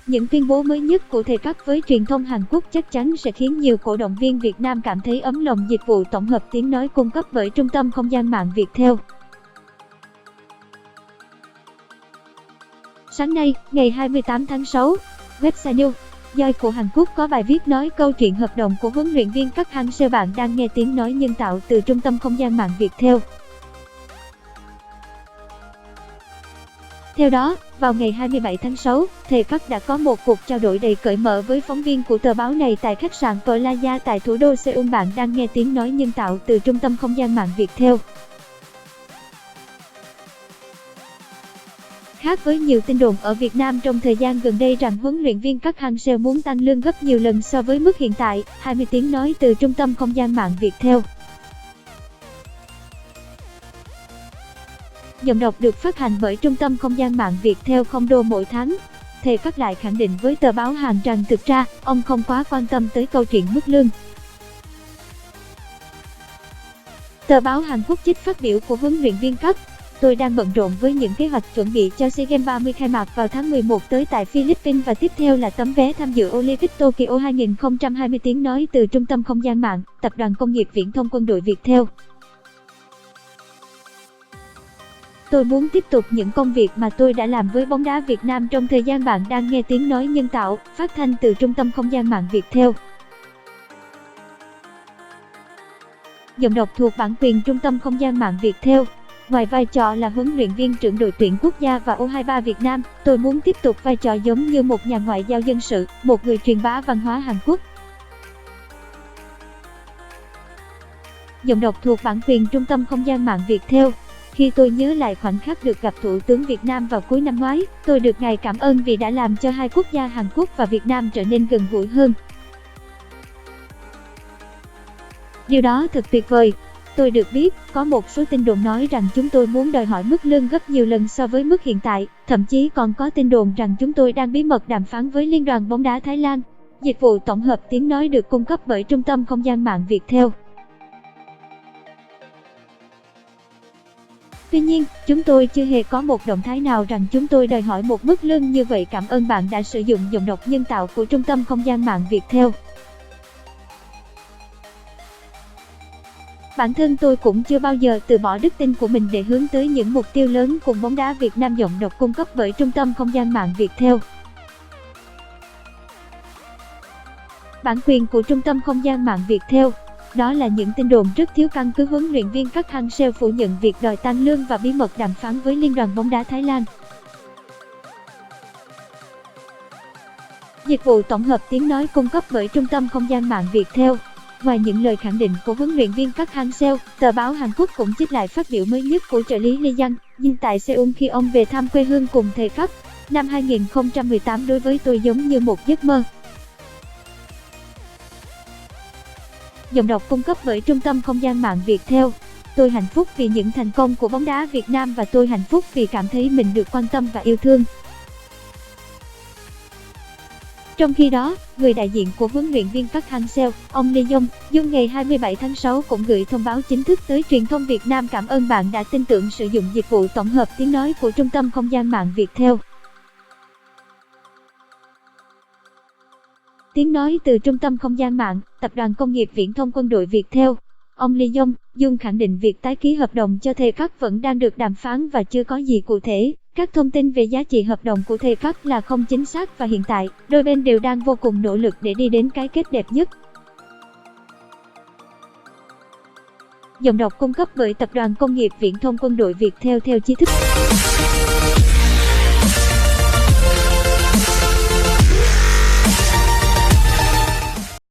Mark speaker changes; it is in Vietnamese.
Speaker 1: Những tuyên bố mới nhất của thầy Park với truyền thông Hàn Quốc chắc chắn sẽ khiến nhiều cổ động viên Việt Nam cảm thấy ấm lòng. Dịch vụ tổng hợp tiếng nói cung cấp bởi Trung tâm Không gian mạng Viettel. Sáng nay, ngày 28 tháng 6, website News Joy của Hàn Quốc có bài viết nói câu chuyện hợp đồng của huấn luyện viên Park Hang-seo. Bạn đang nghe tiếng nói nhân tạo từ Trung tâm Không gian mạng Viettel. Theo đó, vào ngày 27 tháng 6, thầy Park đã có một cuộc trao đổi đầy cởi mở với phóng viên của tờ báo này tại khách sạn Playa tại thủ đô Seoul. Bạn đang nghe tiếng nói nhân tạo từ Trung tâm Không gian mạng Viettel. Khác với nhiều tin đồn ở Việt Nam trong thời gian gần đây rằng huấn luyện viên Park Hang-seo muốn tăng lương gấp nhiều lần so với mức hiện tại, 20 tiếng nói từ Trung tâm Không gian mạng Viettel. Giọng đọc được phát hành bởi Trung tâm Không gian mạng Viettel $0 mỗi tháng. Thầy Park lại khẳng định với tờ báo Hàn rằng thực ra, ông không quá quan tâm tới câu chuyện mức lương. Tờ báo Hàn Quốc trích phát biểu của huấn luyện viên Park. Tôi đang bận rộn với những kế hoạch chuẩn bị cho SEA Games 30 khai mạc vào tháng 11 tới tại Philippines và tiếp theo là tấm vé tham dự Olympic Tokyo 2020. Tiếng nói từ Trung tâm Không gian mạng, Tập đoàn Công nghiệp Viễn thông Quân đội Viettel. Tôi muốn tiếp tục những công việc mà tôi đã làm với bóng đá Việt Nam trong thời gian. Bạn đang nghe tiếng nói nhân tạo, phát thanh từ Trung tâm Không gian mạng Viettel. Giọng đọc thuộc bản quyền Trung tâm Không gian mạng Viettel. Ngoài vai trò là huấn luyện viên trưởng đội tuyển quốc gia và U23 Việt Nam, tôi muốn tiếp tục vai trò giống như một nhà ngoại giao dân sự, một người truyền bá văn hóa Hàn Quốc. Giọng đọc thuộc bản quyền Trung tâm Không gian mạng Viettel. Khi tôi nhớ lại khoảnh khắc được gặp Thủ tướng Việt Nam vào cuối năm ngoái, tôi được Ngài cảm ơn vì đã làm cho hai quốc gia Hàn Quốc và Việt Nam trở nên gần gũi hơn. Điều đó thật tuyệt vời. Tôi được biết, có một số tin đồn nói rằng chúng tôi muốn đòi hỏi mức lương gấp nhiều lần so với mức hiện tại, thậm chí còn có tin đồn rằng chúng tôi đang bí mật đàm phán với Liên đoàn bóng đá Thái Lan. Dịch vụ tổng hợp tiếng nói được cung cấp bởi Trung tâm Không gian mạng Viettel. Tuy nhiên, chúng tôi chưa hề có một động thái nào rằng chúng tôi đòi hỏi một mức lương như vậy. Cảm ơn bạn đã sử dụng giọng đọc nhân tạo của Trung tâm Không gian mạng Viettel. Bản thân tôi cũng chưa bao giờ từ bỏ đức tin của mình để hướng tới những mục tiêu lớn cùng bóng đá Việt Nam. Giọng đọc cung cấp bởi Trung tâm Không gian mạng Viettel. Bản quyền của Trung tâm Không gian mạng Viettel. Đó là những tin đồn rất thiếu căn cứ. Huấn luyện viên Park Hang-seo phủ nhận việc đòi tăng lương và bí mật đàm phán với Liên đoàn bóng đá Thái Lan. Dịch vụ tổng hợp tiếng nói cung cấp bởi Trung tâm Không gian mạng Viettel. Ngoài những lời khẳng định của huấn luyện viên Park Hang-seo, tờ báo Hàn Quốc cũng trích lại phát biểu mới nhất của trợ lý Lee Jang tại Seoul khi ông về thăm quê hương cùng thầy Park. Năm 2018 đối với tôi giống như một giấc mơ. Giọng đọc cung cấp bởi Trung tâm Không gian mạng Viettel. Tôi hạnh phúc vì những thành công của bóng đá Việt Nam và tôi hạnh phúc vì cảm thấy mình được quan tâm và yêu thương. Trong khi đó, người đại diện của huấn luyện viên Park Hang-seo, ông Lee Jong ngày 27 tháng 6 cũng gửi thông báo chính thức tới truyền thông Việt Nam. Cảm ơn bạn đã tin tưởng sử dụng dịch vụ tổng hợp tiếng nói của Trung tâm Không gian mạng Viettel. Tiếng nói từ Trung tâm Không gian mạng, Tập đoàn Công nghiệp Viễn thông Quân đội Viettel. Ông Lee Jong khẳng định việc tái ký hợp đồng cho thầy Park vẫn đang được đàm phán và chưa có gì cụ thể. Các thông tin về giá trị hợp đồng của thầy Park là không chính xác và hiện tại, đôi bên đều đang vô cùng nỗ lực để đi đến cái kết đẹp nhất. Giọng đọc cung cấp bởi Tập đoàn Công nghiệp Viễn thông Quân đội Viettel theo chi thức.